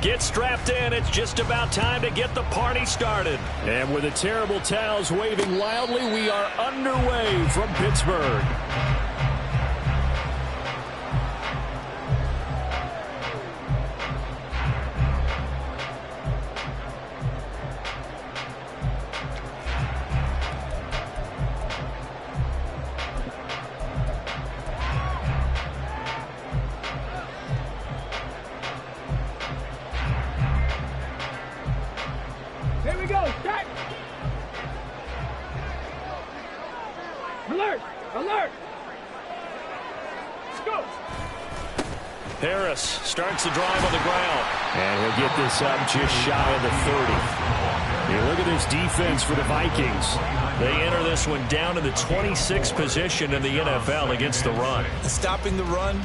Get strapped in. It's just about time to get the party started. And with the terrible towels waving loudly, we are underway from Pittsburgh. Harris starts the drive on the ground. And he'll get this up just shy of the 30. You look at this defense for the Vikings. They enter this one down in the 26th position in the NFL against the run. Stopping the run,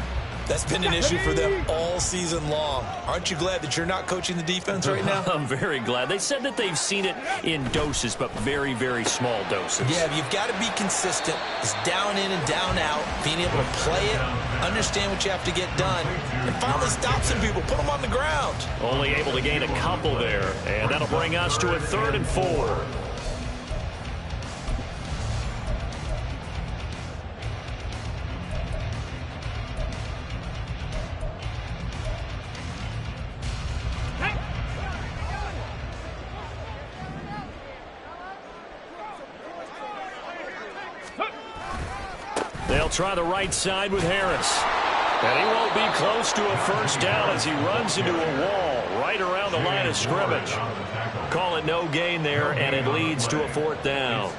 that's been an issue for them all season long. Aren't you glad that you're not coaching the defense right now? I'm very glad. They said that they've seen it in doses, but very, very small doses. Yeah, you've got to be consistent. It's down in and down out, being able to play it, understand what you have to get done, and finally stop some people, put them on the ground. Only able to gain a couple there, and that'll bring us to a 3rd and 4. They'll try the right side with Harris. And he won't be close to a first down as he runs into a wall right around the line of scrimmage. Call it no gain there, and it leads to a 4th down.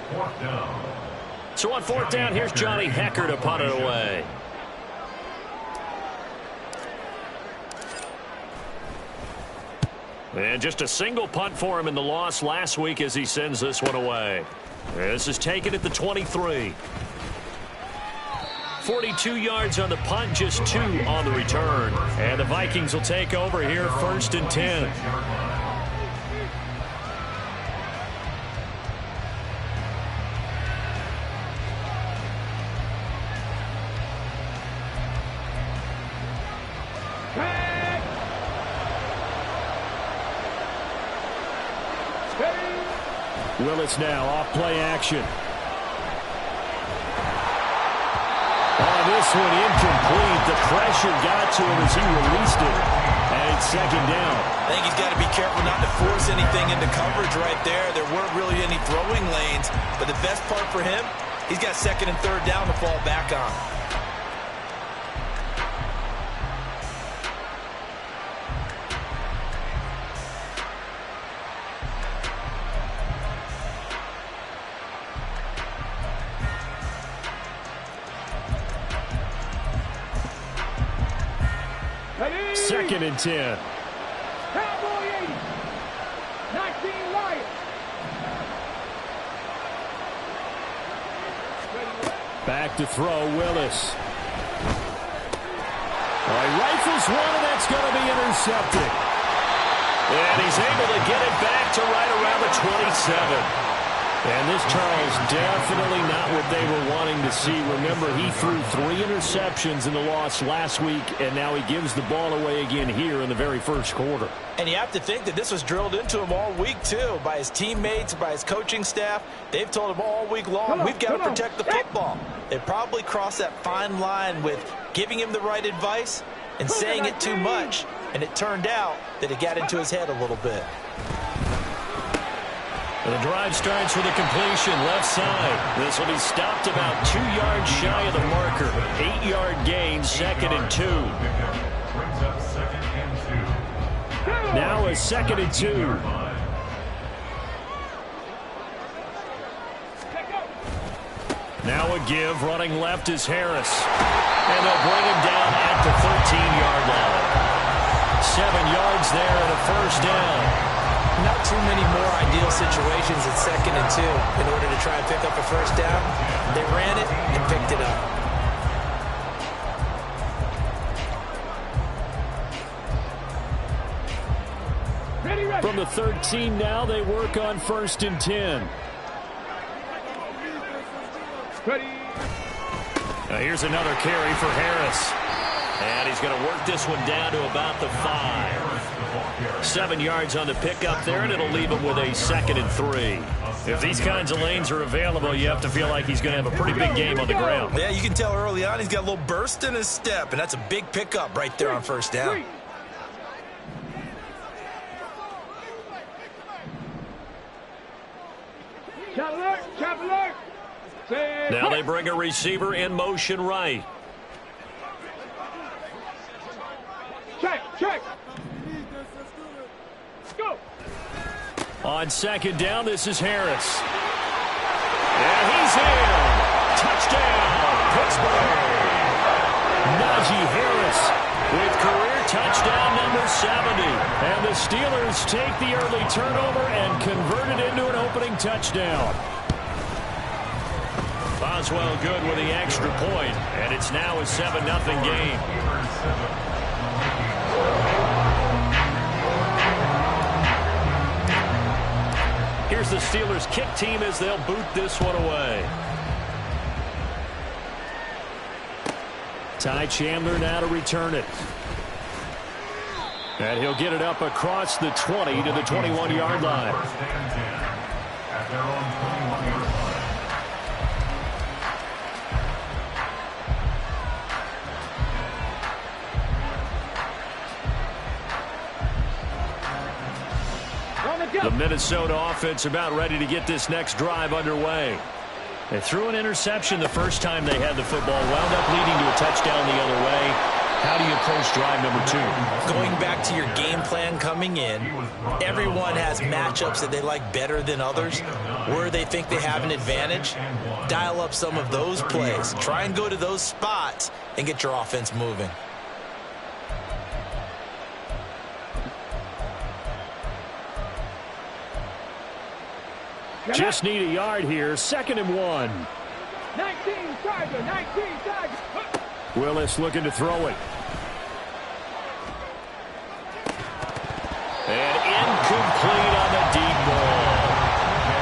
So on 4th down, here's Johnny Hekker to punt it away. And just a single punt for him in the loss last week as he sends this one away. This is taken at the 23. 42 yards on the punt, just 2 on the return. And the Vikings will take over here, 1st and 10. Willis now off play action. This one incomplete. The pressure got to him as he released it. And it's 2nd down. I think he's got to be careful not to force anything into coverage right there. There weren't really any throwing lanes. But the best part for him, he's got 2nd and 3rd down to fall back on. Second and 10. Cowboy 80. 19 Lions. Back to throw, Willis. He rifles one, and that's going to be intercepted. And he's able to get it back to right around the 27. And this, Charles, definitely not what they were wanting to see. Remember, he threw 3 interceptions in the loss last week, and now he gives the ball away again here in the very first quarter. And you have to think that this was drilled into him all week, too, by his teammates, by his coaching staff. They've told him all week long, we've got to protect the football. They probably crossed that fine line with giving him the right advice and saying it too much, and it turned out that it got into his head a little bit. The drive starts with a completion left side. This will be stopped about 2 yards shy of the marker. 8-yard gain, 2nd and 2. Now a 2nd and 2. Now a give, running left is Harris. And they'll bring him down at the 13-yard line. 7 yards there and a first down. Not too many more ideal situations at 2nd and 2 in order to try and pick up a first down. They ran it and picked it up. From the 13 now, they work on 1st and 10. Now here's another carry for Harris. And he's going to work this one down to about the 5. 7 yards on the pickup there, and it'll leave him with a 2nd and 3. If these kinds of lanes are available, you have to feel like he's going to have a pretty big game on the ground. Yeah, you can tell early on he's got a little burst in his step, and that's a big pickup right there on first down. Chop alert. Now they bring a receiver in motion right. Check. Go. On 2nd down, this is Harris. And he's in. Touchdown, Pittsburgh. Najee Harris with career touchdown number 70. And the Steelers take the early turnover and convert it into an opening touchdown. Boswell good with the extra point, and it's now a 7-0 game. Here's the Steelers kick team as they'll boot this one away. Ty Chandler now to return it. And he'll get it up across the 20 to the 21-yard line. At their own 21-yard line. The Minnesota offense about ready to get this next drive underway. They threw an interception the first time they had the football, wound up leading to a touchdown the other way. How do you approach drive number 2? Going back to your game plan coming in, everyone has matchups that they like better than others. Where they think they have an advantage, dial up some of those plays. Try and go to those spots and get your offense moving. Just need a yard here. 2nd and 1. 19 Tiger. Willis looking to throw it. And incomplete on the deep ball.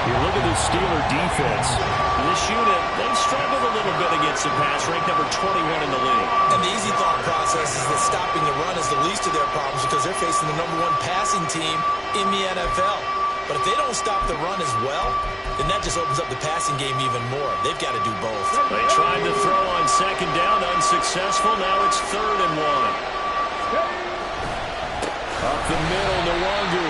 You look at the Steeler defense. This unit, they struggled a little bit against the pass, ranked number 21 in the league. And the easy thought process is that stopping the run is the least of their problems because they're facing the number 1 passing team in the NFL. But if they don't stop the run as well, then that just opens up the passing game even more. They've got to do both. They tried to throw on 2nd down, unsuccessful. Now it's 3rd and 1. Up the middle, Nwangu.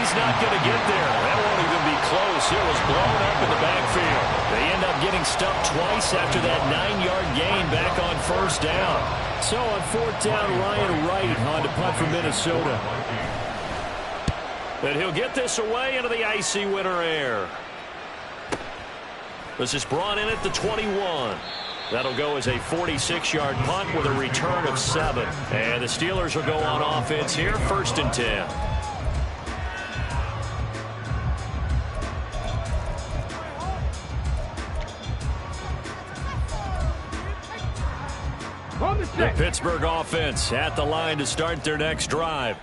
He's not going to get there. That won't even be close. It was blown up in the backfield. They end up getting stuffed twice after that 9-yard gain back on 1st down. So on 4th down, Ryan Wright on to punt for Minnesota. And he'll get this away into the icy winter air. This is brought in at the 21. That'll go as a 46-yard punt with a return of 7. And the Steelers will go on offense here, 1st and 10. The Pittsburgh offense at the line to start their next drive.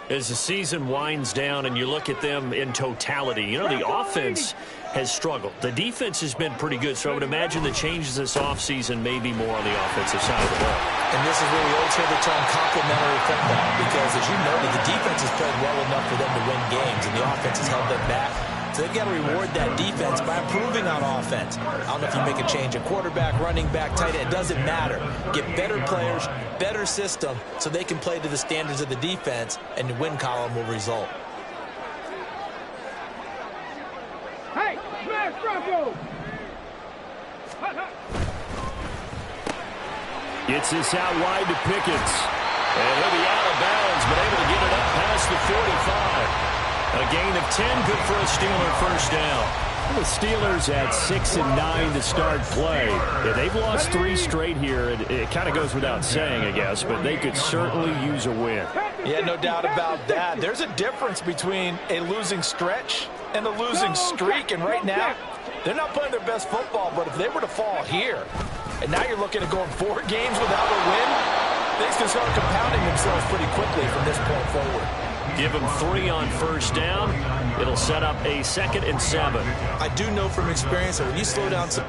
As the season winds down and you look at them in totality, you know, the offense has struggled. The defense has been pretty good, so I would imagine the changes this offseason may be more on the offensive side of the ball. And this is where we always hear the term complementary football because, as you noted, the defense has played well enough for them to win games, and the offense has held them back. So they've got to reward that defense by improving on offense. I don't know if you make a change at quarterback, running back, tight end. It doesn't matter. Get better players, better system, so they can play to the standards of the defense, and the win column will result. Hey, smash Bronco! Gets this out wide to Pickens. And he'll be out of bounds, but able to get it up past the 45. A gain of 10, good for a Steeler 1st down. The Steelers at 6-9 to start play. Yeah, they've lost 3 straight here. It kind of goes without saying, I guess, but they could certainly use a win. Yeah, no doubt about that. There's a difference between a losing stretch and a losing streak, and right now, they're not playing their best football, but if they were to fall here, and now you're looking at going 4 games without a win, things can start compounding themselves pretty quickly from this point forward. Give them 3 on 1st down. It'll set up a 2nd and 7. I do know from experience that when you slow down some...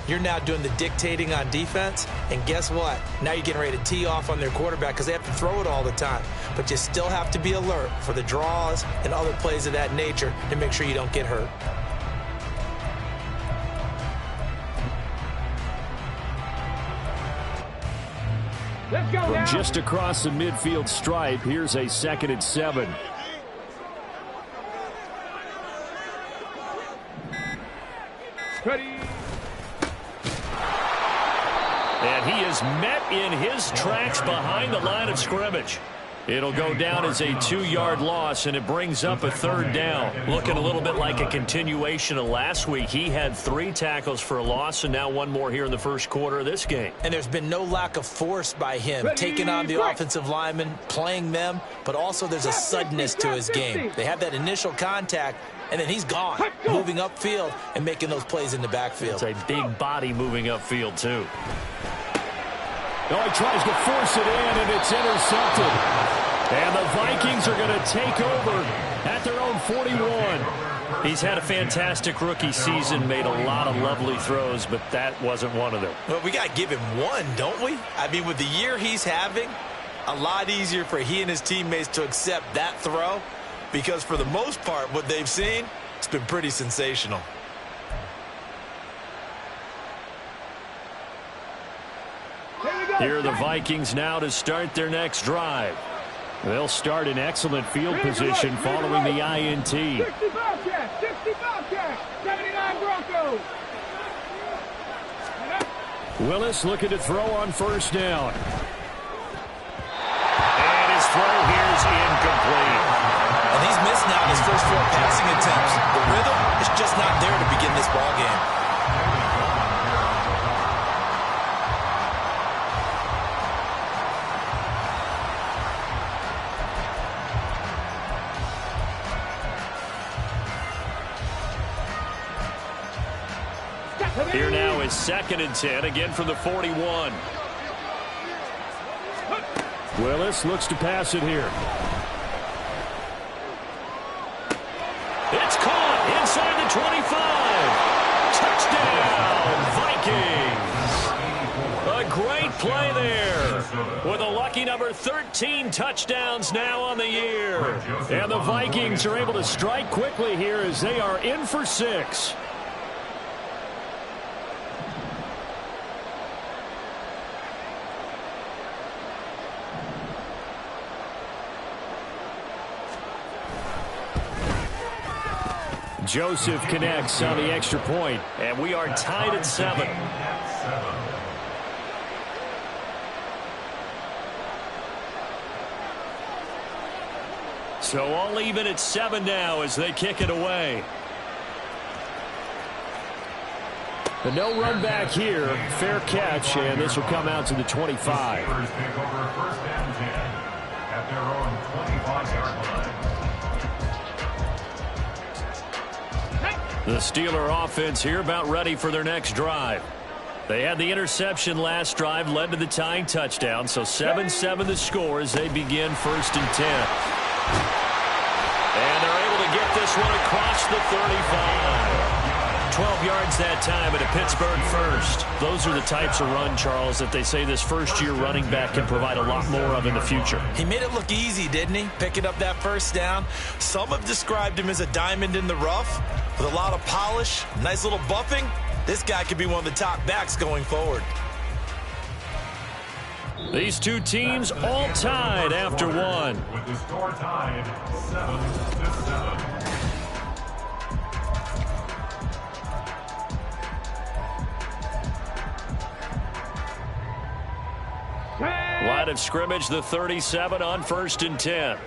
You're now doing the dictating on defense, and guess what? Now you're getting ready to tee off on their quarterback because they have to throw it all the time. But you still have to be alert for the draws and other plays of that nature to make sure you don't get hurt. Let's go From now. just across the midfield stripe, here's a 2nd and 7. Ready. And he is met in his tracks behind the line of scrimmage. It'll go down as a 2-yard loss, and it brings up a 3rd down. Looking a little bit like a continuation of last week. He had 3 tackles for a loss, and now 1 more here in the first quarter of this game. And there's been no lack of force by him, taking on the offensive linemen, playing them, but also there's a suddenness to his game. They have that initial contact, and then he's gone, moving upfield and making those plays in the backfield. It's a big body moving upfield, too. Oh, he tries to force it in, and it's intercepted. And the Vikings are going to take over at their own 41. He's had a fantastic rookie season, made a lot of lovely throws, but that wasn't one of them. Well, we got to give him one, don't we? I mean, with the year he's having, a lot easier for he and his teammates to accept that throw because for the most part, what they've seen, it's been pretty sensational. Here are the Vikings now to start their next drive. They'll start in excellent field position following the INT. 60 Bobcats, 60 Bobcats, 79 Broncos. Willis looking to throw on 1st down. And his throw here is incomplete. And he's missed now his first 4 passing attempts. The rhythm is just not there to begin this ball game. Here now is 2nd and 10, again from the 41. Willis looks to pass it here. It's caught inside the 25. Touchdown, Vikings. A great play there with a lucky number 13 touchdowns now on the year. And the Vikings are able to strike quickly here as they are in for 6. Joseph connects on the extra point, and we are tied at 7. So all even at 7 now as they kick it away. The no run back here, fair catch, and this will come out to the 25. The Steeler offense here about ready for their next drive. They had the interception last drive, led to the tying touchdown, so 7-7 the score as they begin 1st and 10. And they're able to get this one across the 35. 12 yards that time and a Pittsburgh first. Those are the types of run, Charles, that they say this first-year running back can provide a lot more of in the future. He made it look easy, didn't he? Picking up that 1st down. Some have described him as a diamond in the rough with a lot of polish, nice little buffing. This guy could be one of the top backs going forward. These two teams all tied after 1. With the score tied 7-7. Line of scrimmage, the 37 on 1st and 10.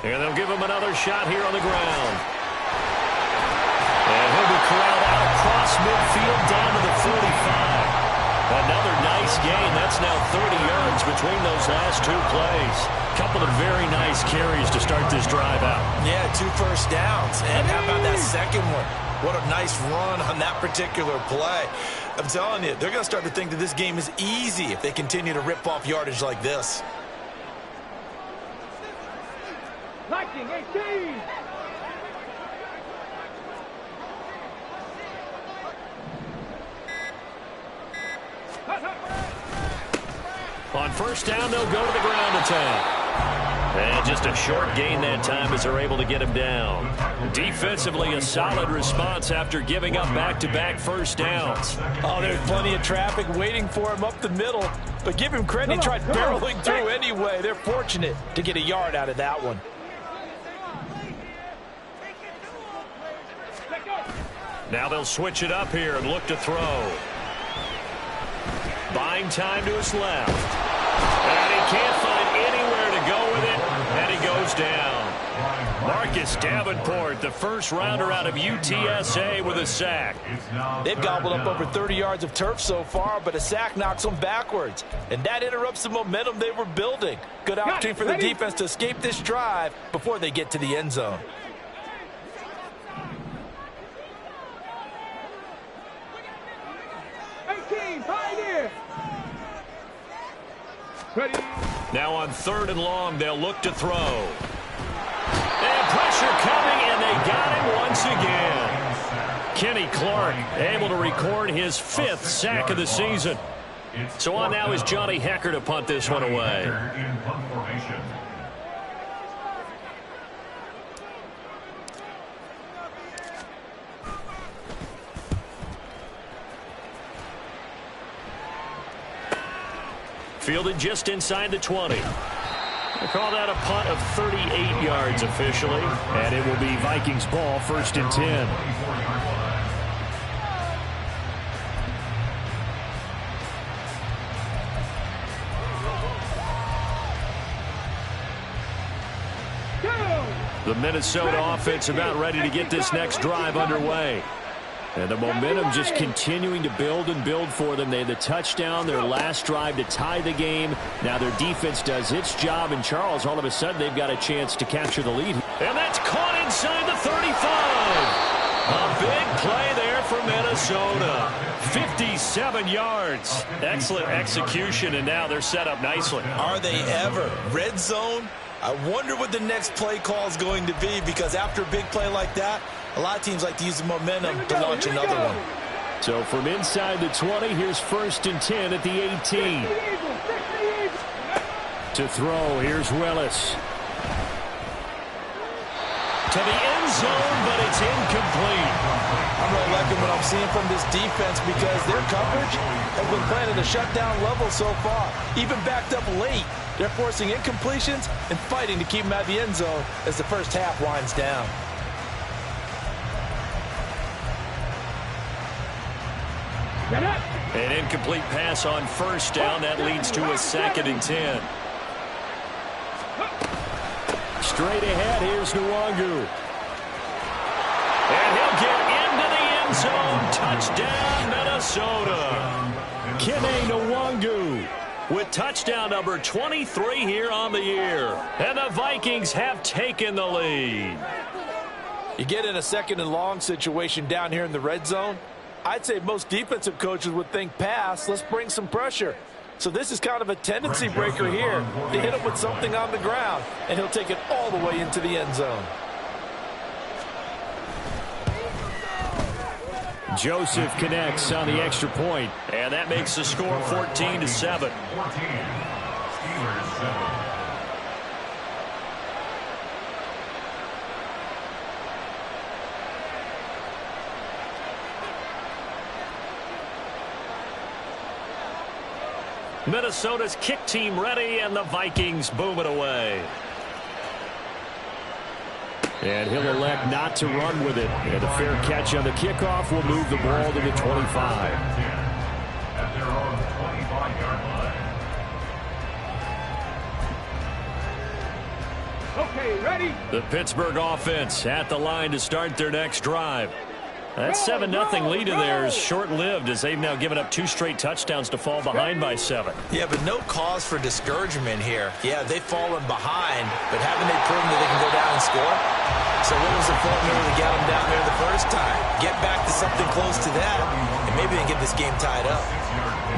And they'll give him another shot here on the ground. And he'll be corralled out across midfield down to the 45. Another nice gain. That's now 30 yards between those last 2 plays. Couple of very nice carries to start this drive out. Yeah, 2 first downs. And how about that second one? What a nice run on that particular play. I'm telling you, they're going to start to think that this game is easy if they continue to rip off yardage like this. Viking 18. first down, they'll go to the ground attack. And just a short gain that time as they're able to get him down. Defensively, a solid response after giving up back-to-back first downs. Oh, there's plenty of traffic waiting for him up the middle. But give him credit, he tried barreling through anyway. They're fortunate to get a yard out of that one. Now they'll switch it up here and look to throw. Buying time to his left. And he can't find anywhere to go with it, and he goes down. Marcus Davenport, the first rounder out of UTSA with a sack. They've gobbled up over 30 yards of turf so far, but a sack knocks them backwards. And that interrupts the momentum they were building. Good opportunity for the defense to escape this drive before they get to the end zone. Ready. Now on 3rd and long, they'll look to throw. And pressure coming, and they got him once again. Kenny Clark able to record his 5th sack of the season. So on now is Johnny Hekker to punt this one away. Fielded just inside the 20. They call that a punt of 38 yards officially. And it will be Vikings ball, 1st and 10. The Minnesota offense about ready to get this next drive underway. And the momentum just continuing to build and build for them. They had the touchdown, their last drive to tie the game. Now their defense does its job, and Charles, all of a sudden, they've got a chance to capture the lead. And that's caught inside the 35. A big play there for Minnesota. 57 yards. Excellent execution, and now they're set up nicely. Are they ever? Red zone? I wonder what the next play call is going to be, because after a big play like that, a lot of teams like to use the momentum to launch another one. So from inside the 20, here's 1st and 10 at the 18. To throw, here's Willis. To the end zone, but it's incomplete. I'm really liking what I'm seeing from this defense, because their coverage has been playing at a shutdown level so far. Even backed up late, they're forcing incompletions and fighting to keep them out of the end zone as the first half winds down. An incomplete pass on 1st down. That leads to a 2nd and 10. Straight ahead, here's Nwangu. And he'll get into the end zone. Touchdown, Minnesota. Kene Nwangu with touchdown number 23 here on the year. And the Vikings have taken the lead. You get in a 2nd and long situation down here in the red zone, I'd say most defensive coaches would think pass, let's bring some pressure. So this is kind of a tendency breaker here to hit him with something on the ground, and he'll take it all the way into the end zone. Joseph connects on the extra point, and that makes the score 14-7. 14. Steelers 7. Minnesota's kick team ready, and the Vikings boom it away. And he'll elect not to run with it. And a fair catch on the kickoff will move the ball to the 25. At their own 25-yard line. Okay, ready. The Pittsburgh offense at the line to start their next drive. That 7-0 lead of theirs short-lived, as they've now given up 2 straight touchdowns to fall behind by 7. Yeah, but no cause for discouragement here. Yeah, they've fallen behind, but haven't they proven that they can go down and score? So what was the formula to get them down there the first time? Get back to something close to that, and maybe they can get this game tied up.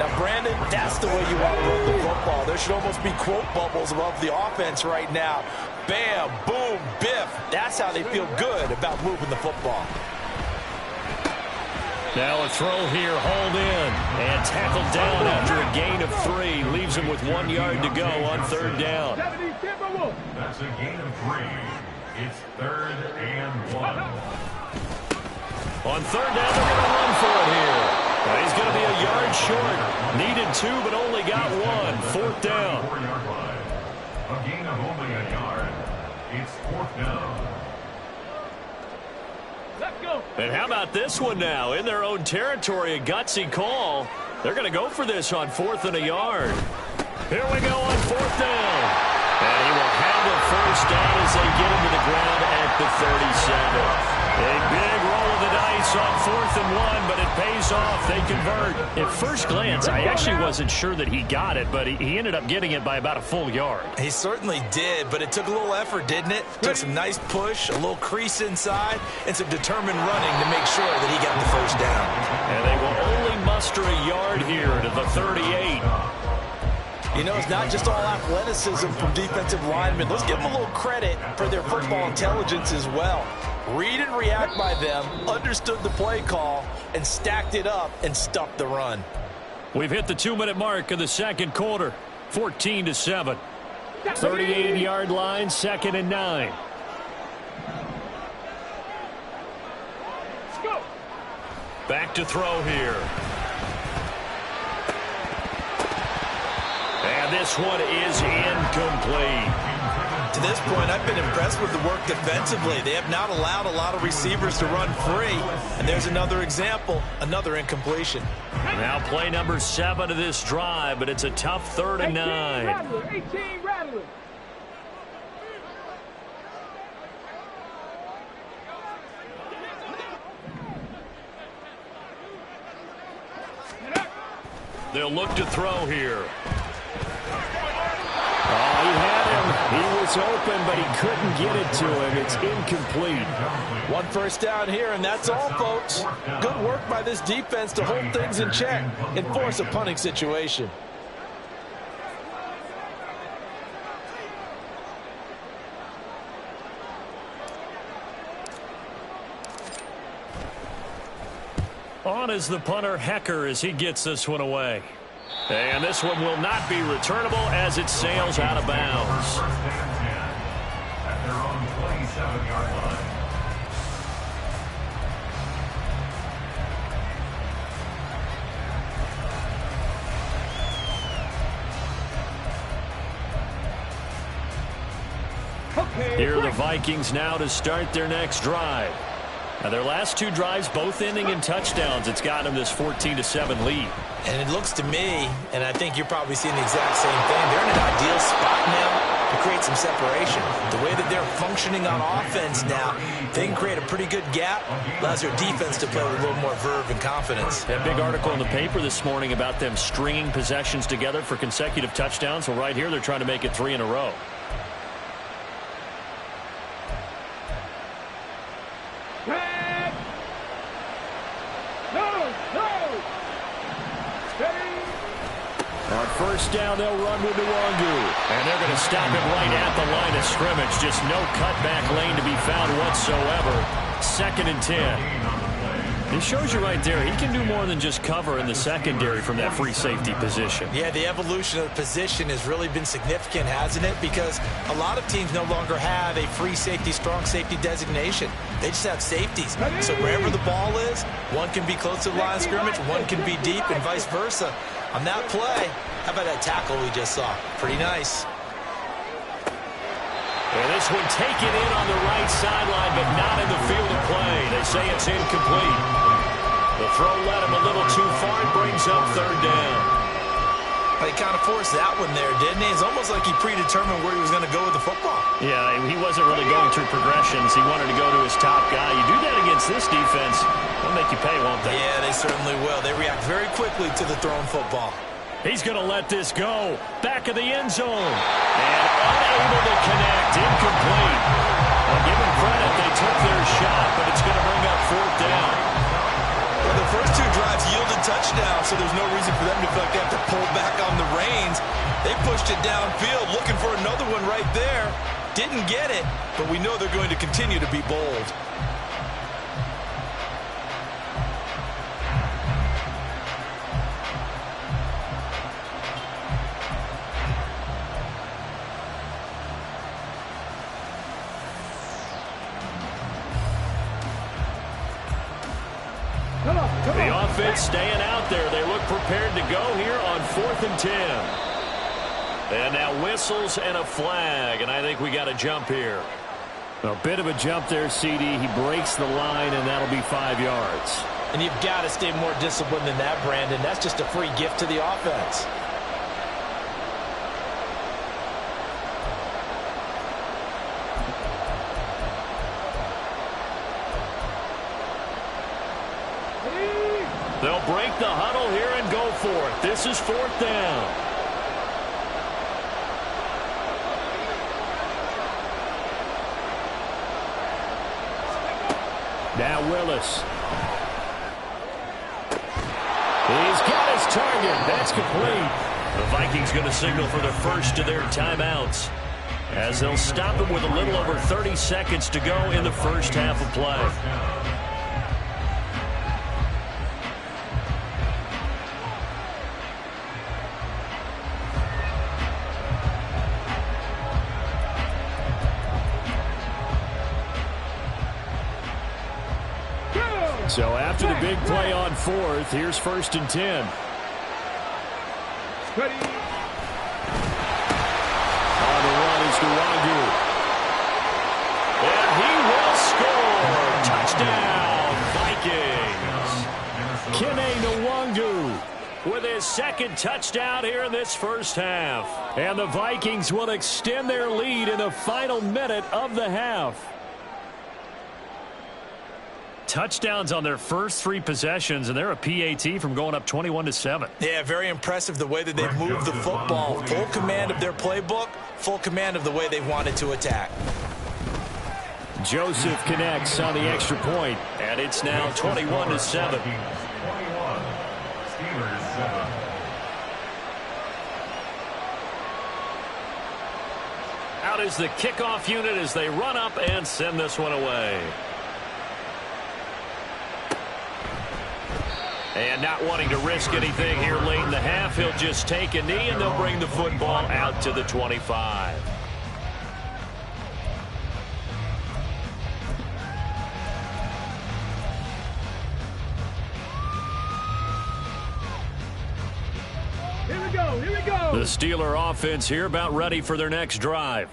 Now, Brandon, that's the way you want to run the football. There should almost be quote bubbles above the offense right now. Bam, boom, biff. That's how they feel good about moving the football. Now a throw here, hauled in, and tackled down after a gain of 3. Leaves him with 1 yard to go on 3rd down. That's a gain of 3. It's 3rd and 1. On 3rd down, they're going to run for it here. He's going to be a yard short. Needed 2, but only got 1. 4th down. 4-yard line. A gain of only a yard. It's 4th down. Let's go. And how about this one now? In their own territory, a gutsy call. They're going to go for this on 4th and a yard. Here we go on 4th down. And he will have a first down as they get him to the ground at the 37. A big roll of the dice on 4th and 1, but it pays off. They convert. At first glance, I actually wasn't sure that he got it, but he ended up getting it by about a full yard. He certainly did, but it took a little effort, didn't it? Took some nice push, a little crease inside, and some determined running to make sure that he got the first down. And they will only muster a yard here to the 38. You know, it's not just all athleticism from defensive linemen. Let's give them a little credit for their football intelligence as well. Read and react by them, understood the play call, and stacked it up and stuffed the run. We've hit the 2-minute mark of the 2nd quarter. 14-7. 38-yard line, 2nd and 9. Let's go. Back to throw here. And this one is incomplete. To this point, I've been impressed with the work defensively. They have not allowed a lot of receivers to run free. And there's another example, another incompletion. Now play number 7 of this drive, but it's a tough 3rd and 9. 18 Rattler. They'll look to throw here. Oh, he had him. He was open, but he couldn't get it to him. It's incomplete. 1 first down here, and that's all, folks. Good work by this defense to hold things in check and force a punting situation. On is the punter, Hecker, as he gets this one away. And this one will not be returnable as it sails out of bounds. First and 10 at their own 27-yard line. Here are the Vikings now to start their next drive. Now their last 2 drives both ending in touchdowns. It's gotten them this 14-7 lead. And it looks to me, and I think you're probably seeing the exact same thing, they're in an ideal spot now to create some separation. The way that they're functioning on offense now, they can create a pretty good gap, allows their defense to play with a little more verve and confidence. That big article in the paper this morning about them stringing possessions together for consecutive touchdowns. Well, right here they're trying to make it 3 in a row. On first down, they'll run with Nwangu. And they're going to stop him right at the line of scrimmage. Just no cutback lane to be found whatsoever. 2nd and 10. It shows you right there, he can do more than just cover in the secondary from that free safety position. Yeah, the evolution of the position has really been significant, hasn't it? Because a lot of teams no longer have a free safety, strong safety designation. They just have safeties. So wherever the ball is, one can be close to the line of scrimmage, one can be deep, and vice versa. On that play, how about that tackle we just saw? Pretty nice. And this one taken in on the right sideline, but not in the field of play. They say it's incomplete. The throw led him a little too far. It brings up 3rd down. He kind of forced that one there, didn't he? It's almost like he predetermined where he was going to go with the football. Yeah, he wasn't really going through progressions. He wanted to go to his top guy. You do that against this defense, they'll make you pay, won't they? Yeah, they certainly will. They react very quickly to the thrown football. He's going to let this go. Back of the end zone. And unable to connect. Incomplete. I'll give them credit. They took their shot, but it's going to bring up 4th down. Well, the first 2 drives yielded touchdowns, so there's no reason for them to feel like they have to pull back on the reins. They pushed it downfield, looking for another one right there. Didn't get it, but we know they're going to continue to be bold. offense staying out there. They look prepared to go here on 4th and 10. And now whistles and a flag, and I think we got a jump here. A bit of a jump there, CD. He breaks the line, and that'll be 5 yards. And you've got to stay more disciplined than that, Brandon. That's just a free gift to the offense. They'll break the huddle here and go for it. This is 4th down. Now Willis. He's got his target. That's complete. The Vikings going to signal for the first of their timeouts, as they'll stop him with a little over 30 seconds to go in the first half of play. So after the big play on 4th, here's 1st and 10. Ready. On the run is Nwangu. And he will score. Touchdown, Vikings. Kene Nwangu with his second touchdown here in this first half. And the Vikings will extend their lead in the final minute of the half. Touchdowns on their first 3 possessions, and they're a PAT from going up 21-7. Yeah, very impressive the way that they've moved the football. Full command of their playbook, full command of the way they wanted to attack. Joseph connects on the extra point, and it's now 21-7. 21. Steelers 7. Out is the kickoff unit as they run up and send this one away. And not wanting to risk anything here late in the half, he'll just take a knee, and they'll bring the football out to the 25. Here we go. Here we go. The Steeler offense here about ready for their next drive.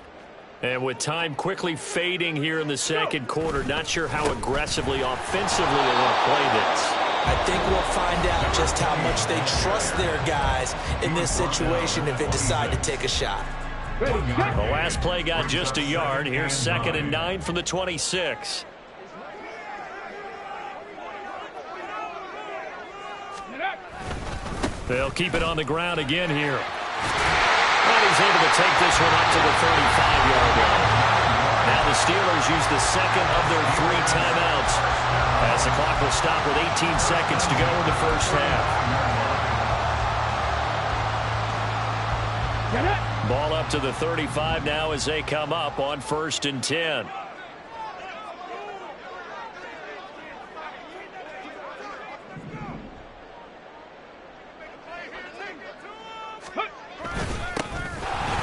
And with time quickly fading here in the second quarter, not sure how aggressively, offensively they want to play this. I think we'll find out just how much they trust their guys in this situation if they decide to take a shot. The last play got just a yard. Here's 2nd and 9 from the 26. They'll keep it on the ground again here. And he's able to take this one up to the 35-yard line. Now the Steelers use the second of their 3 timeouts, as the clock will stop with 18 seconds to go in the first half. Ball up to the 35 now as they come up on 1st and 10.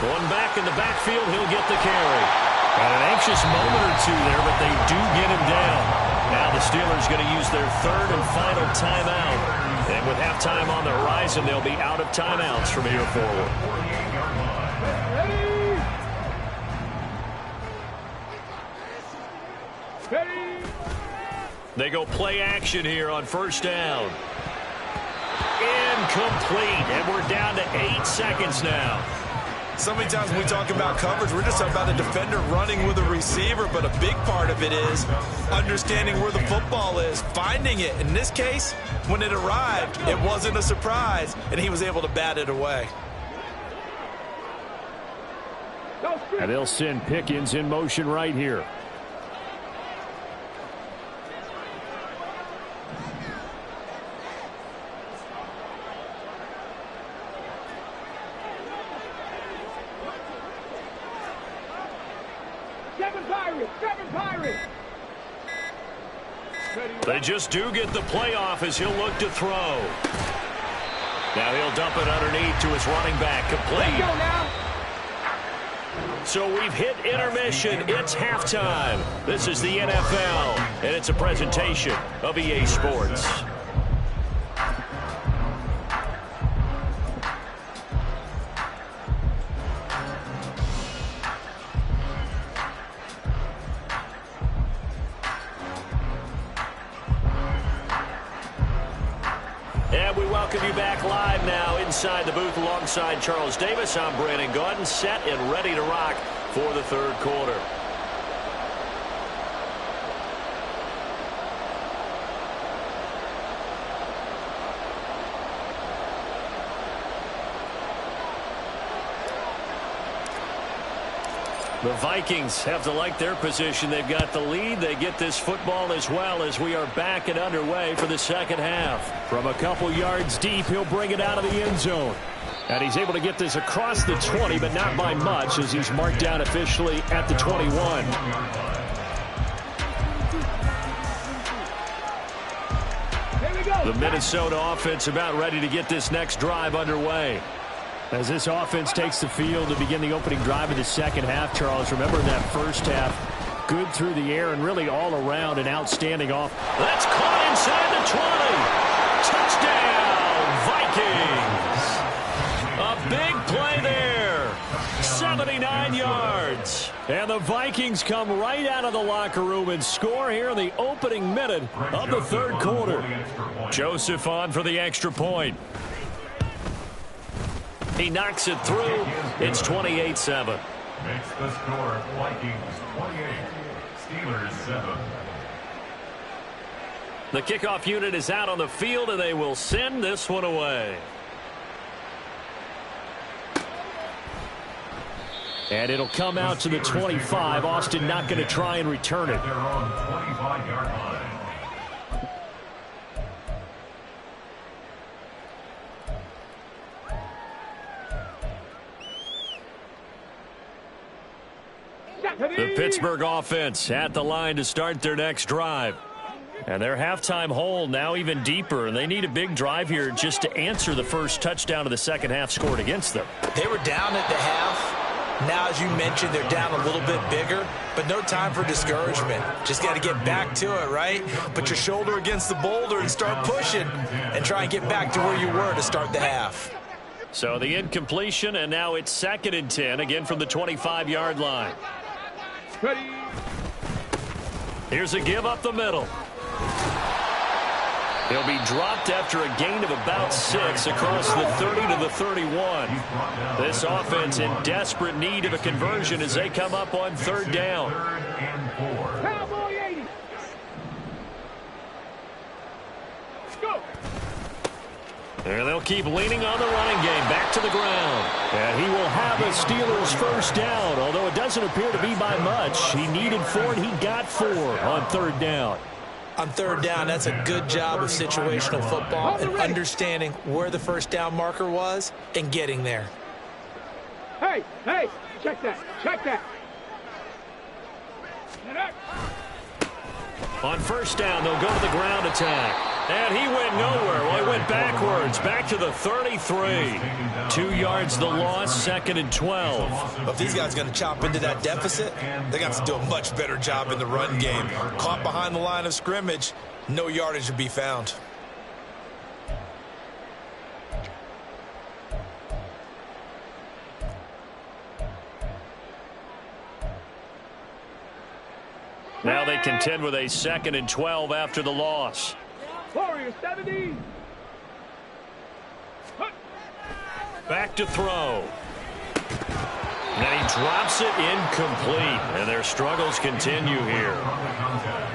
One back in the backfield, he'll get the carry. Got an anxious moment or two there, but they do get him down. Now the Steelers going to use their 3rd and final timeout. And with halftime on the horizon, they'll be out of timeouts from here forward. Ready. They go play action here on 1st down. Incomplete, and we're down to 8 seconds now. So many times when we talk about coverage, we're just talking about a defender running with a receiver, but a big part of it is understanding where the football is, finding it. In this case, when it arrived, it wasn't a surprise, and he was able to bat it away. And they'll send Pickens in motion right here. They just do get the playoff as he'll look to throw. Now he'll dump it underneath to his running back, complete. So we've hit intermission. It's halftime. This is the NFL, and it's a presentation of EA Sports. welcome you back live now inside the booth alongside Charles Davis. I'm Brandon Gaudin, set and ready to rock for the third quarter. The Vikings have to like their position. They've got the lead. They get this football as well as we are back and underway for the second half. From a couple yards deep, he'll bring it out of the end zone. And he's able to get this across the 20, but not by much as he's marked down officially at the 21. The Minnesota offense about ready to get this next drive underway. As this offense takes the field to begin the opening drive of the second half, Charles, remember that first half, good through the air and really all around an outstanding off. That's caught inside the 20. Touchdown, Vikings. A big play there. 79 yards. And the Vikings come right out of the locker room and score here in the opening minute of the third quarter. Joseph on for the extra point. He knocks it through. It's 28-7. Makes the score Vikings 28, Steelers 7. The kickoff unit is out on the field, and they will send this one away. And it'll come out to the 25. Austin not going to try and return it. They're on 25-yard line. The Pittsburgh offense at the line to start their next drive. And their halftime hole now even deeper, and they need a big drive here just to answer the first touchdown of the second half scored against them. They were down at the half. Now, as you mentioned, they're down a little bit bigger, but no time for discouragement. Just got to get back to it, right? Put your shoulder against the boulder and start pushing and try and get back to where you were to start the half. So the incompletion, and now it's 2nd and 10, again from the 25-yard line. Ready. Here's a give up the middle. He'll be dropped after a gain of about 6 across the 30 to the 31. This offense in desperate need of a conversion as they come up on 3rd down. Cowboy 80. Go. And they'll keep leaning on the running game. Back to the ground. And he will have a Steelers first down, although it doesn't appear to be by much. He needed 4, and he got 4 on 3rd down. On 3rd down, that's a good job of situational football and understanding where the first down marker was and getting there. Hey, check that. On 1st down, they'll go to the ground attack. And he went nowhere. Well, he went backwards, back to the 33. 2 yards the loss, 2nd and 12. If these guys are going to chop into that deficit, they got to do a much better job in the run game. Caught behind the line of scrimmage, no yardage to be found. Now they contend with a 2nd and 12 after the loss. Warriors 70. Back to throw. And he drops it incomplete. And their struggles continue here.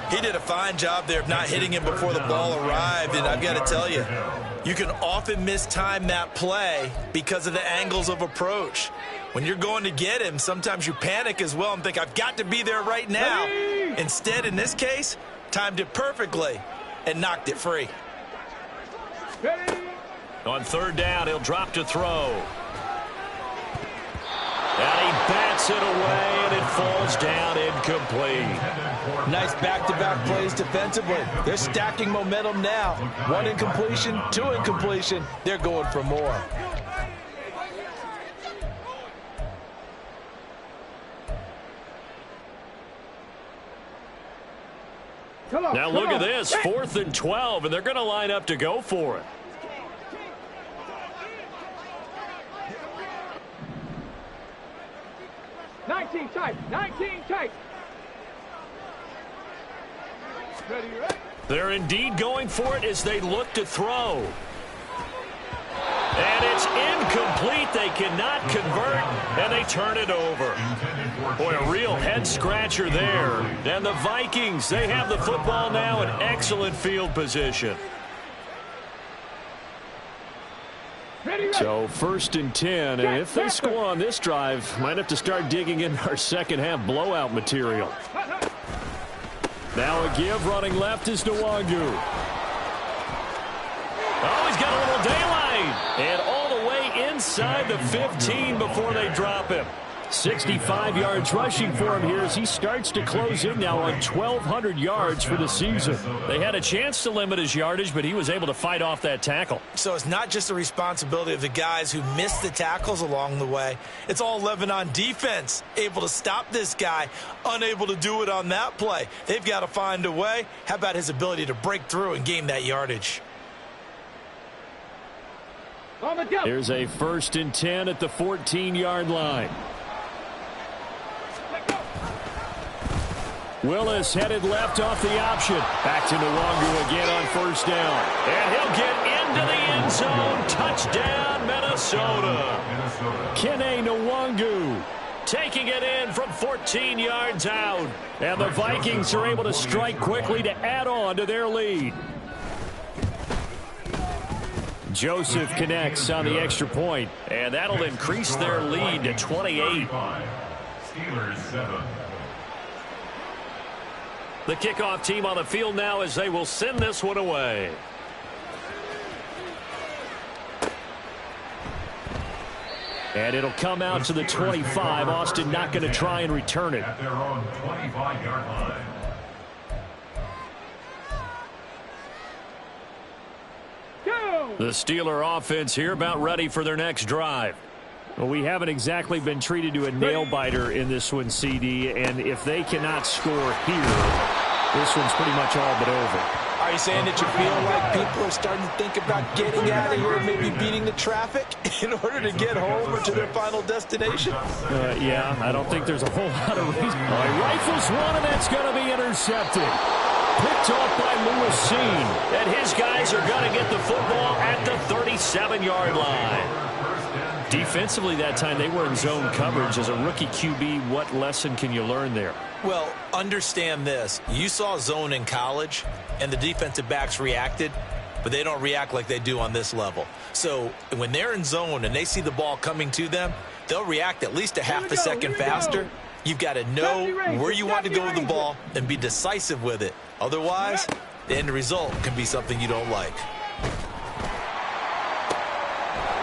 He did a fine job there of not hitting him before the ball arrived. And I've got to tell you, you can often mistime that play because of the angles of approach. When you're going to get him, sometimes you panic as well and think, I've got to be there right now. Instead, in this case, timed it perfectly and knocked it free. On 3rd down, he'll drop to throw. And he bats it away, and it falls down incomplete. Nice back-to-back plays defensively. They're stacking momentum now. 1 incompletion, 2 incompletion. They're going for more. Now look at this, 4th and 12, and they're going to line up to go for it. Nineteen tight. Ready. They're indeed going for it as they look to throw. And it's incomplete. They cannot convert, and they turn it over. Boy, a real head-scratcher there. And the Vikings, they have the football now in excellent field position. So 1st and 10, and if they score on this drive, might have to start digging in our second-half blowout material. Now a give, running left is Nwangu. Oh, he's got a little daylight. And all the way inside the 15 before they drop him. 65 yards rushing for him here as he starts to close in now on 1,200 yards for the season. They had a chance to limit his yardage, but he was able to fight off that tackle. So it's not just the responsibility of the guys who missed the tackles along the way. It's all Lebanon defense, able to stop this guy, unable to do it on that play. They've got to find a way. How about his ability to break through and gain that yardage? Here's a 1st and 10 at the 14-yard line. Willis headed left off the option. Back to Nwangu again on 1st down. And he'll get into the end zone. Touchdown, Minnesota. Kene Nwangu taking it in from 14 yards out. And the Vikings are able to strike quickly to add on to their lead. Joseph connects on the extra point, and that'll increase their lead to 28. Steelers 7. The kickoff team on the field now as they will send this one away. And it'll come out to the 25. Austin not going to try and return it. At their own 25-yard line. The Steeler offense here about ready for their next drive. Well, we haven't exactly been treated to a nail-biter in this one, CD, and if they cannot score here, this one's pretty much all but over. Are you saying that you feel like people are starting to think about getting out of here and maybe beating the traffic in order to get home or to their final destination? Yeah, I don't think there's a whole lot of reason. Rifles one, and that's going to be intercepted. Picked off by Lewis Cine. And his guys are going to get the football at the 37-yard line. Defensively that time, they were in zone coverage. As a rookie QB, what lesson can you learn there? Well, understand this. You saw zone in college, and the defensive backs reacted, but they don't react like they do on this level. So when they're in zone and they see the ball coming to them, they'll react at least a half a second faster. You've got to know where you want to go with the ball and be decisive with it. Otherwise, the end result can be something you don't like.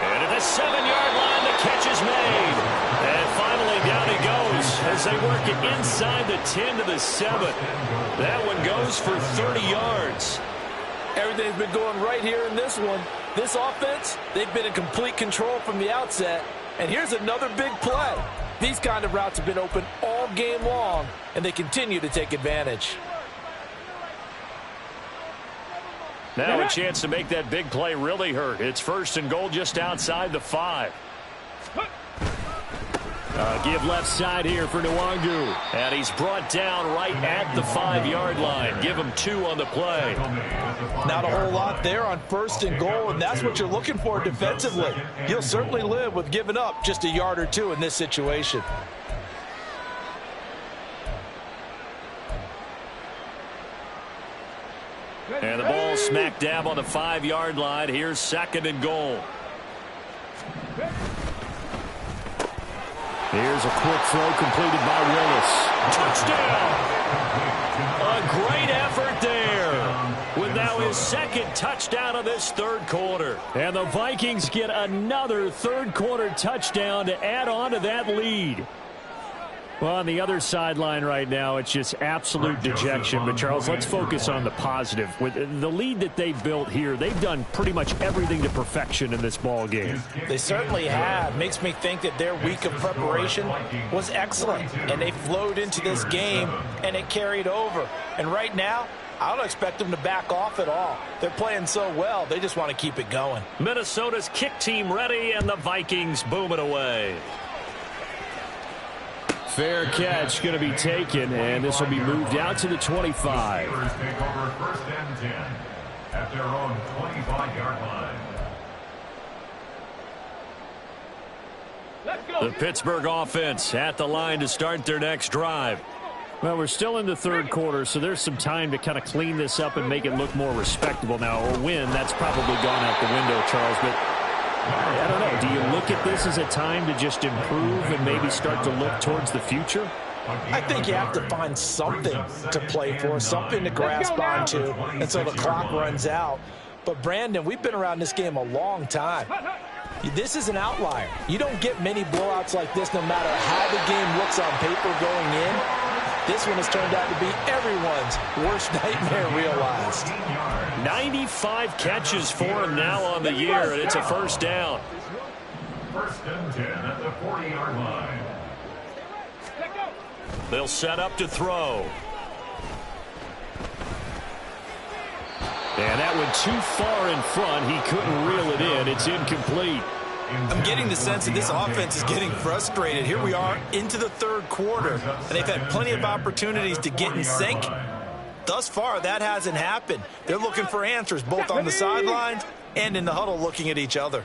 And at the 7-yard line, the catch is made. And finally down he goes as they work it inside the 10 to the 7. That one goes for 30 yards. Everything's been going right here in this one. This offense, they've been in complete control from the outset. And here's another big play. These kind of routes have been open all game long, and they continue to take advantage. Now a chance to make that big play really hurt. It's 1st and goal just outside the 5. Give left side here for Nwangu. And he's brought down right at the 5-yard line. Give him 2 on the play. Not a whole lot there on 1st and goal, and that's what you're looking for defensively. You'll certainly live with giving up just a yard or 2 in this situation. And the ball smack dab on the 5-yard line. Here's 2nd and goal. Here's a quick throw completed by Willis. Touchdown! A great effort there. With now his 2nd touchdown of this 3rd quarter. And the Vikings get another 3rd quarter touchdown to add on to that lead. Well, on the other sideline right now, it's just absolute dejection. But, Charles, let's focus on the positive. With the lead that they've built here, they've done pretty much everything to perfection in this ball game. They certainly have. Makes me think that their week of preparation was excellent. And they flowed into this game, and it carried over. And right now, I don't expect them to back off at all. They're playing so well, they just want to keep it going. Minnesota's kick team ready, and the Vikings boom it away. Fair catch going to be taken, and this will be moved out to the 25. Steelers take over 1st and 10 at their own 25-yard line. The Pittsburgh offense at the line to start their next drive. Well, we're still in the third quarter, so there's some time to kind of clean this up and make it look more respectable now. Or win, that's probably gone out the window, Charles. But I don't know. Do you look at this as a time to just improve and maybe start to look towards the future? I think you have to find something to play for, something to grasp onto until the clock runs out. But, Brandon, we've been around this game a long time. This is an outlier. You don't get many blowouts like this no matter how the game looks on paper going in. This one has turned out to be everyone's worst nightmare realized. 95 catches for him now on the year, and it's a first down. First and 10 at the 40-yard line. They'll set up to throw. And that went too far in front. He couldn't reel it in. It's incomplete. I'm getting the sense that this offense is getting frustrated. Here we are into the third quarter, and they've had plenty of opportunities to get in sync. Thus far, that hasn't happened. They're looking for answers both on the sidelines and in the huddle looking at each other.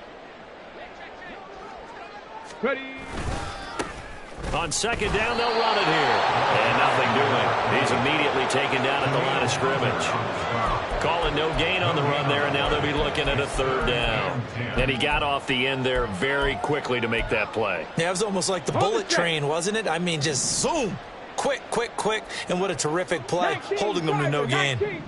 On second down, they'll run it here. And nothing doing. He's immediately taken down at the line of scrimmage. Calling no gain on the run there, and now they'll be looking at a third down. And he got off the end there very quickly to make that play. Yeah, it was almost like the bullet train, wasn't it? I mean, just zoom. Quick, quick, quick. And what a terrific play, holding them to no gain. And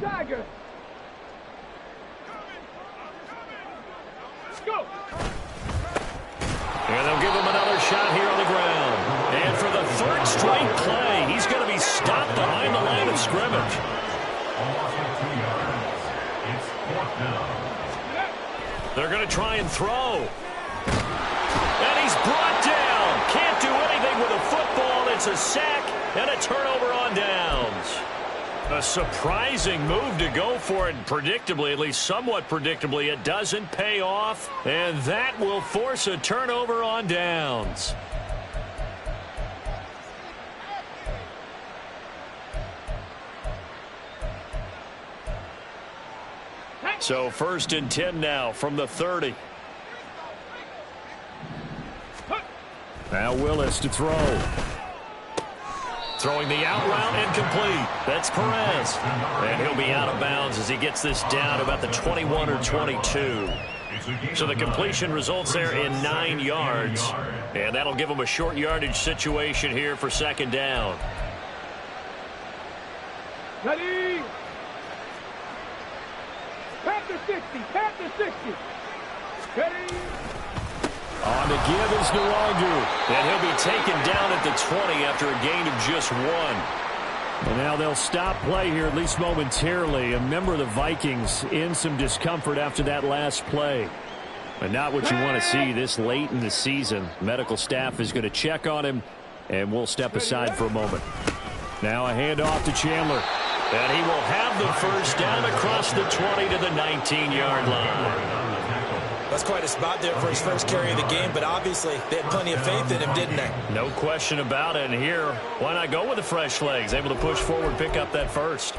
they'll give him another shot here on the ground. And for the third straight play, he's going to be stopped behind the line of scrimmage. They're going to try and throw. And he's brought down. Can't do anything with a football. It's a sack and a turnover on downs. A surprising move to go for it. Predictably, at least somewhat predictably, it doesn't pay off. And that will force a turnover on downs. So first and 10 now from the 30. Now Willis to throw. Throwing the out route and complete. That's Perez. And he'll be out of bounds as he gets this down to about the 21 or 22. So the completion results there in 9 yards. And that'll give him a short yardage situation here for second down. Ready? Panther 60, Panther 60. Ready? On the give is Nwangu. And he'll be taken down at the 20 after a gain of just 1. And now they'll stop play here, at least momentarily. A member of the Vikings in some discomfort after that last play. But not what you want to see this late in the season. Medical staff is going to check on him, and we'll step aside for a moment. Now a handoff to Chandler. And he will have the first down across the 20 to the 19-yard line. That's quite a spot there for his first carry of the game, but obviously they had plenty of faith in him, didn't they? No question about it. And here, why not go with the fresh legs? Able to push forward, pick up that first.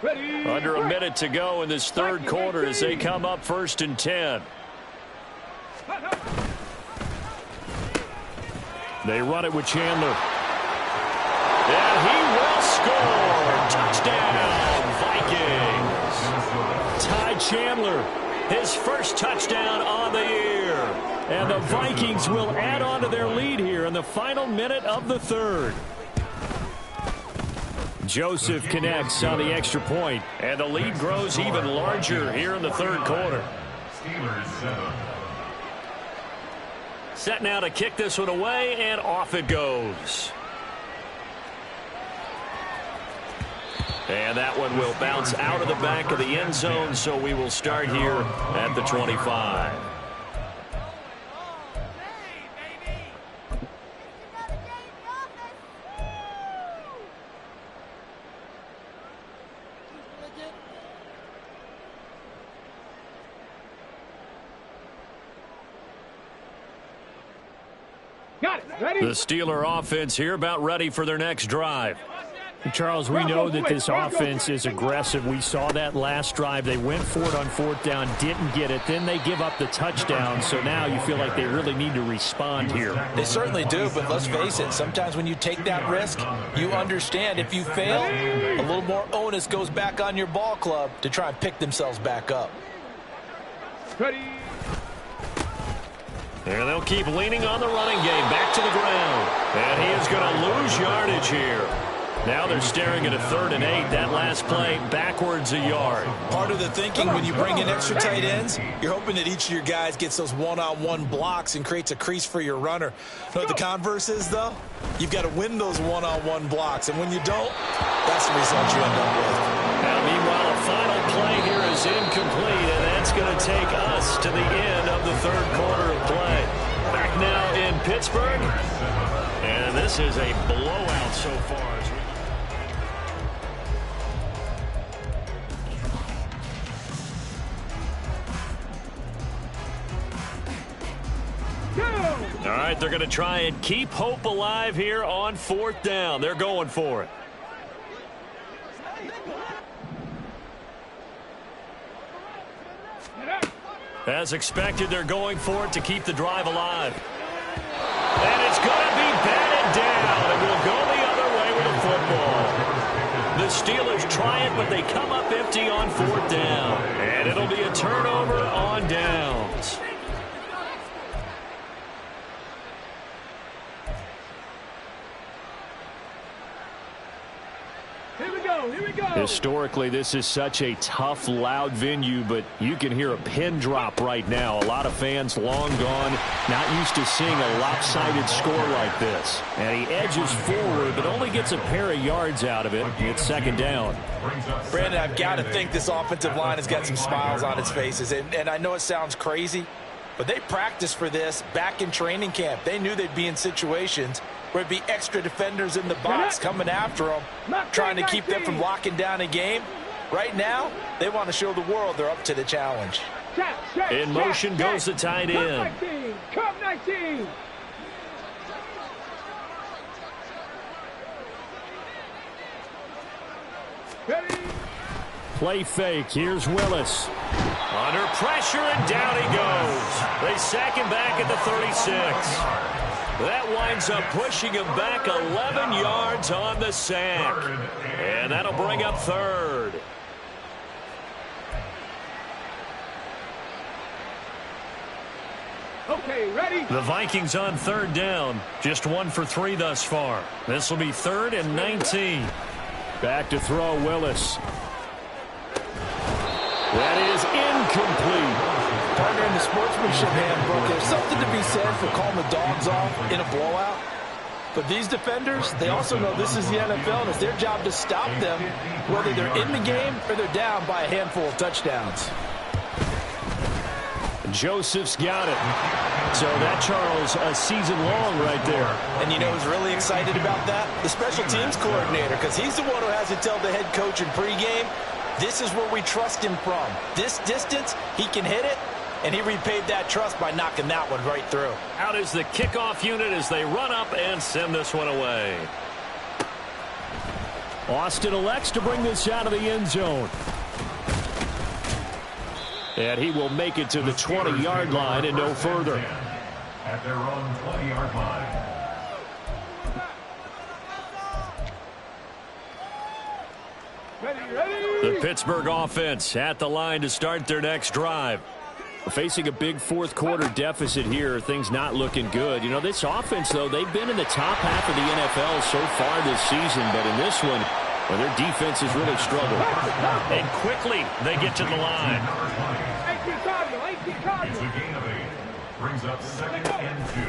Ready? Under a minute to go in this third quarter as they come up first and 10. They run it with Chandler. And he will score. Touchdown, Vikings. Ty Chandler, His first touchdown on the year. and the Vikings will add on to their lead here in the final minute of the third. Joseph connects on the extra point, and the lead grows even larger here in the third quarter. Steelers 7. Set now to kick this one away, and off it goes. And that one will bounce out of the back of the end zone, so we will start here at the 25. Got it. Ready? The Steeler offense here about ready for their next drive. Charles, we know that this offense is aggressive. We saw that last drive. They went for it on 4th down, didn't get it. Then they give up the touchdown. So now you feel like they really need to respond here. They certainly do, but let's face it. Sometimes when you take that risk, you understand if you fail, a little more onus goes back on your ball club to try and pick themselves back up. Ready. And they'll keep leaning on the running game. Back to the ground. And he is going to lose yardage here. Now they're staring at a 3rd and 8. That last play, backwards a yard. Part of the thinking when you bring in extra tight ends, you're hoping that each of your guys gets those one-on-one blocks and creates a crease for your runner. You know what the converse is, though? You've got to win those one-on-one blocks, and when you don't, that's the result you end up with. Now, meanwhile, a final play here is incomplete, and that's going to take us to the end of the 3rd quarter of play. Back now in Pittsburgh, and this is a blowout so far. All right, they're going to try and keep hope alive here on 4th down. They're going for it. As expected, they're going for it to keep the drive alive. And it's going to be batted down, and we'll go the other way with the football. The Steelers try it, but they come up empty on 4th down. And it'll be a turnover on downs. Here we go. Historically, this is such a tough, loud venue, but you can hear a pin drop right now. A lot of fans long gone, not used to seeing a lopsided score like this. And he edges forward, but only gets a pair of yards out of it. It's 2nd down. Brandon, I've got to think this offensive line has got some smiles on its faces. And I know it sounds crazy, but they practiced for this back in training camp. They knew they'd be in situations where it'd be extra defenders in the box coming after them, trying to keep them from locking down a game. Right now, they want to show the world they're up to the challenge. In motion goes the tight end. Come 19. Ready. Play fake. Here's Willis. Under pressure, and down he goes. They sack him back at the 36. That winds up pushing him back 11 yards on the sack. And that'll bring up 3rd. Okay, ready. The Vikings on 3rd down. Just 1 for 3 thus far. This will be 3rd and 19. Back to throw, Willis. That is incomplete. Partner, in the sportsmanship handbook, there's something to be said for calling the dogs off in a blowout. But these defenders, they also know this is the NFL, and it's their job to stop them, whether they're in the game or they're down by a handful of touchdowns. Joseph's got it. So that, Charles, a season long right there. And you know who's really excited about that? The special teams coordinator, because he's the one who has to tell the head coach in pregame, this is where we trust him from. This distance, he can hit it, and he repaid that trust by knocking that one right through. Out is the kickoff unit as they run up and send this one away. Austin elects to bring this out of the end zone. And he will make it to the 20-yard line and no further. At their own 20-yard line. Ready. The Pittsburgh offense at the line to start their next drive. Facing a big 4th quarter deficit here, things not looking good. You know, this offense, though, they've been in the top half of the NFL so far this season, but in this one, well, their defense has really struggled. And quickly, they get to the line. 18 Cardinal. It's a gain of 8. Brings up 2nd and 2.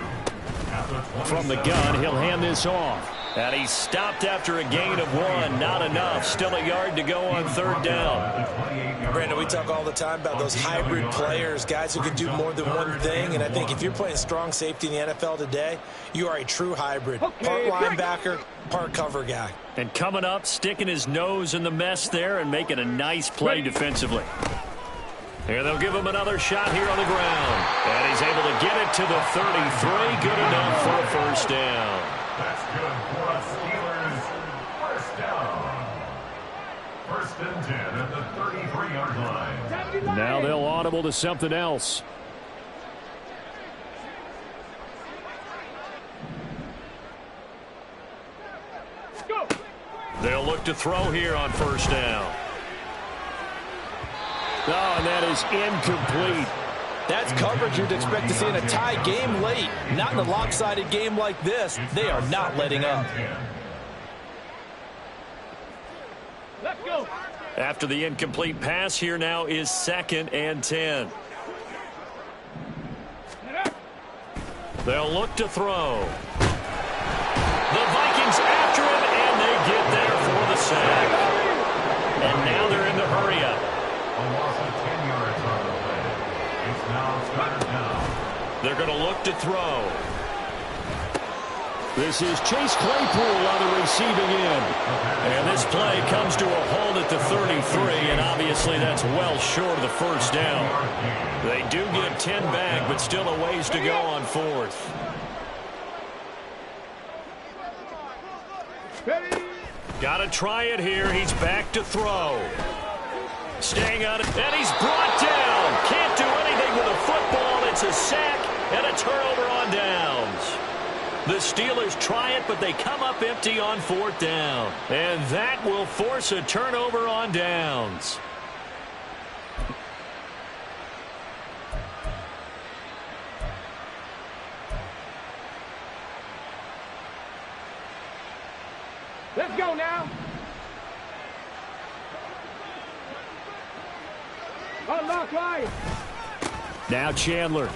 From the gun, he'll hand this off. And he's stopped after a gain of 1. Not enough. Still a yard to go on 3rd down. Brandon, we talk all the time about those hybrid players, guys who can do more than one thing. And I think if you're playing strong safety in the NFL today, you are a true hybrid. Part linebacker, part cover guy. And coming up, sticking his nose in the mess there and making a nice play defensively. Here they'll give him another shot here on the ground. And he's able to get it to the 33. Good enough for a 1st down. That's good for a Steelers 1st down. audible to something else. Go. They'll look to throw here on first down. Oh, and that is incomplete. That's coverage you'd expect to see in a tie game late. Not in a lopsided game like this. They are not letting up. Let's go. After the incomplete pass, here now is 2nd and 10. They'll look to throw. The Vikings after him, and they get there for the sack. And now they're in the hurry-up. A loss of 10 yards on the play. It's now third down. They're going to look to throw. This is Chase Claypool on the receiving end. And this play comes to a halt at the 33, and obviously that's well short of the first down. They do get 10 back, but still a ways to go on 4th. Got to try it here. He's back to throw. Staying on it, and he's brought down. Can't do anything with a football. It's a sack and a turnover on downs. The Steelers try it, but they come up empty on 4th down. And that will force a turnover on downs. Let's go now. Unlock line. Now Chandler.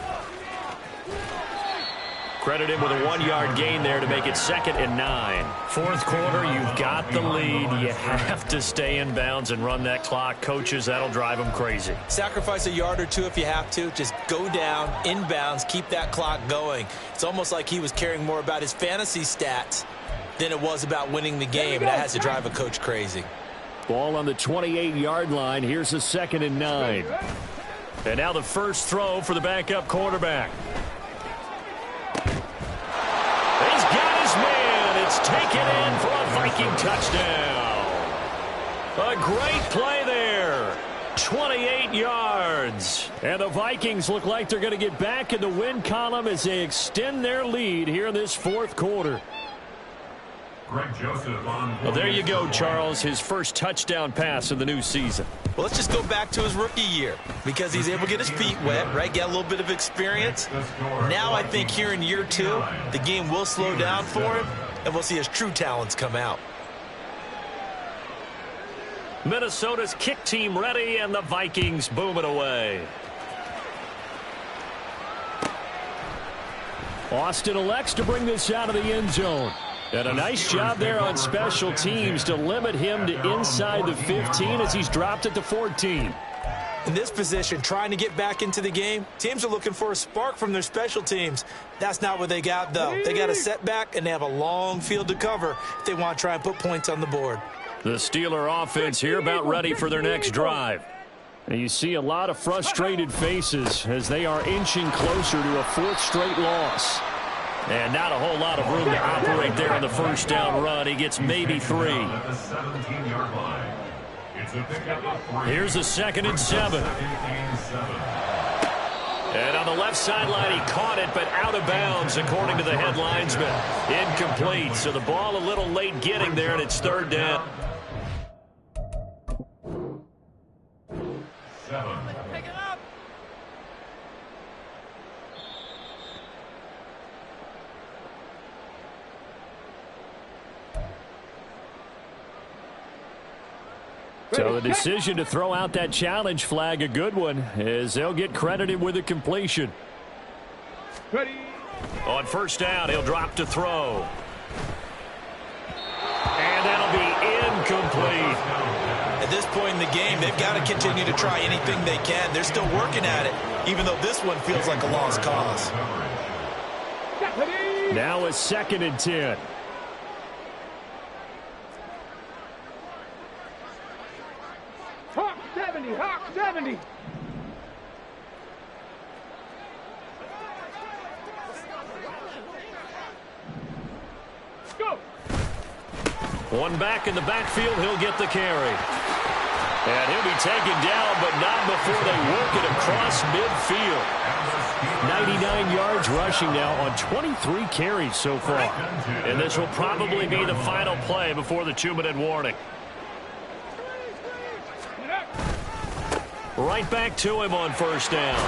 Credit him with a 1-yard gain there to make it 2nd and 9. 4th quarter, you've got the lead. You have to stay in bounds and run that clock. Coaches, that'll drive them crazy. Sacrifice a yard or two if you have to. Just go down, inbounds, keep that clock going. It's almost like he was caring more about his fantasy stats than it was about winning the game. And that has to drive a coach crazy. Ball on the 28-yard line. Here's a 2nd and 9. And now the first throw for the backup quarterback. He's got his man. It's taken in for a Viking touchdown. A great play there. 28 yards. And the Vikings look like they're going to get back in the win column as they extend their lead here in this 4th quarter. Greg Joseph on. Well, there you go, Charles. His first touchdown pass of the new season. Well, let's just go back to his rookie year because he's able to get his feet wet, right? Get a little bit of experience. Now I think here in year 2, the game will slow down for him, and we'll see his true talents come out. Minnesota's kick team ready, and the Vikings boom it away. Austin elects to bring this out of the end zone. And a nice job there on special teams to limit him to inside the 15 as he's dropped at the 14. In this position, trying to get back into the game, teams are looking for a spark from their special teams. That's not what they got, though. They got a setback, and they have a long field to cover if they want to try and put points on the board. The Steeler offense here about ready for their next drive. And you see a lot of frustrated faces as they are inching closer to a 4th straight loss. And not a whole lot of room to operate there on the first down run. He gets maybe 3. Here's a 2nd and 7. And on the left sideline, he caught it, but out of bounds, according to the head linesman. Incomplete, so the ball a little late getting there, and it's 3rd down. 7. So the decision to throw out that challenge flag, a good one, as they'll get credited with a completion. Ready. On first down, he'll drop to throw. And that'll be incomplete. At this point in the game, they've got to continue to try anything they can. They're still working at it, even though this one feels like a lost cause. Now a 2nd and 10. Hawk 70, Hawk 70. One back in the backfield, he'll get the carry. And he'll be taken down, but not before they work it across midfield. 99 yards rushing now on 23 carries so far. And this will probably be the final play before the 2-minute warning. Right back to him on first down.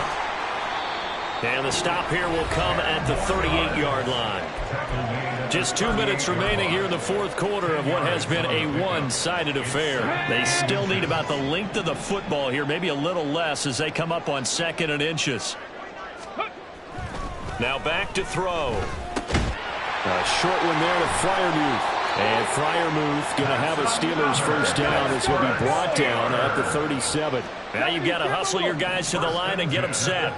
And the stop here will come at the 38-yard line. Just 2 minutes remaining here in the fourth quarter of what has been a one-sided affair. They still need about the length of the football here, maybe a little less as they come up on 2nd and inches. Now back to throw. A short one there to Freiermuth. And Freiermuth going to have a Steelers first down as he'll be brought down at the 37. Now you've got to hustle your guys to the line and get them set.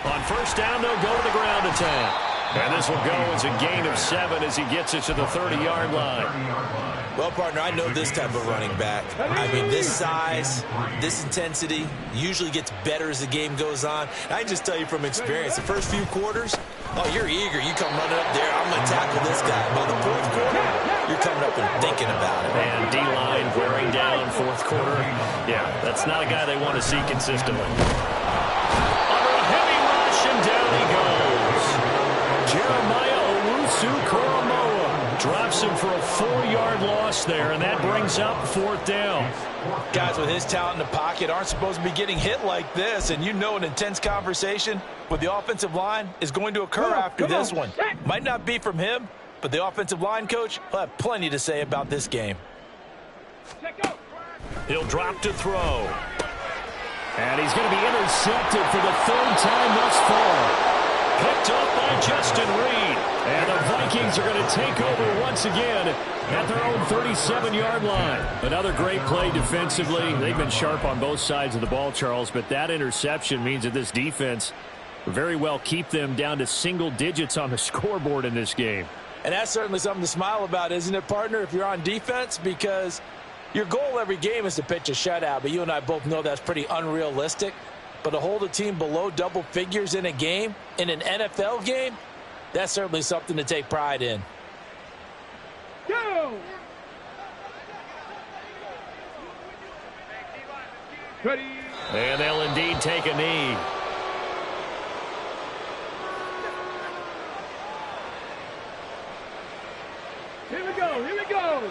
On first down, they'll go to the ground attack. And this will go as a gain of 7 as he gets it to the 30-yard line. Well, partner, I know this type of running back. I mean, this size, this intensity usually gets better as the game goes on. And I can just tell you from experience, the first few quarters, oh, you're eager. You come running up there, I'm going to tackle this guy. By the fourth quarter, you're coming up and thinking about it. And D-line wearing down fourth quarter. Yeah, that's not a guy they want to see consistently. Under a heavy rush, and down he goes. Jeremiah Owusu-Koramoah drops him for a 4-yard loss there, and that brings up fourth down. Guys with his talent in the pocket aren't supposed to be getting hit like this, and you know an intense conversation with the offensive line is going to occur after this one. Might not be from him, but the offensive line coach will have plenty to say about this game. He'll drop to throw. And he's going to be intercepted for the 3rd time thus far. Picked up by Justin Reed. And the Vikings are going to take over once again at their own 37-yard line. Another great play defensively. They've been sharp on both sides of the ball, Charles, but that interception means that this defense very well keep them down to single digits on the scoreboard in this game. And that's certainly something to smile about, isn't it, partner, if you're on defense? Because your goal every game is to pitch a shutout, but you and I both know that's pretty unrealistic. But to hold a team below double figures in a game, in an NFL game, that's certainly something to take pride in. Go! Ready. And they'll indeed take a knee. Here we go, here we go.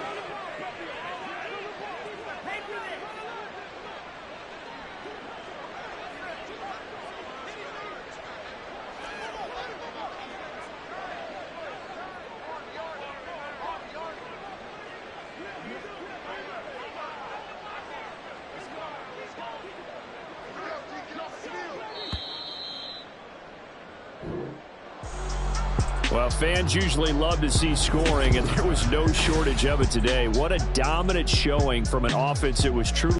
Well, fans usually love to see scoring, and there was no shortage of it today. What a dominant showing from an offense that was truly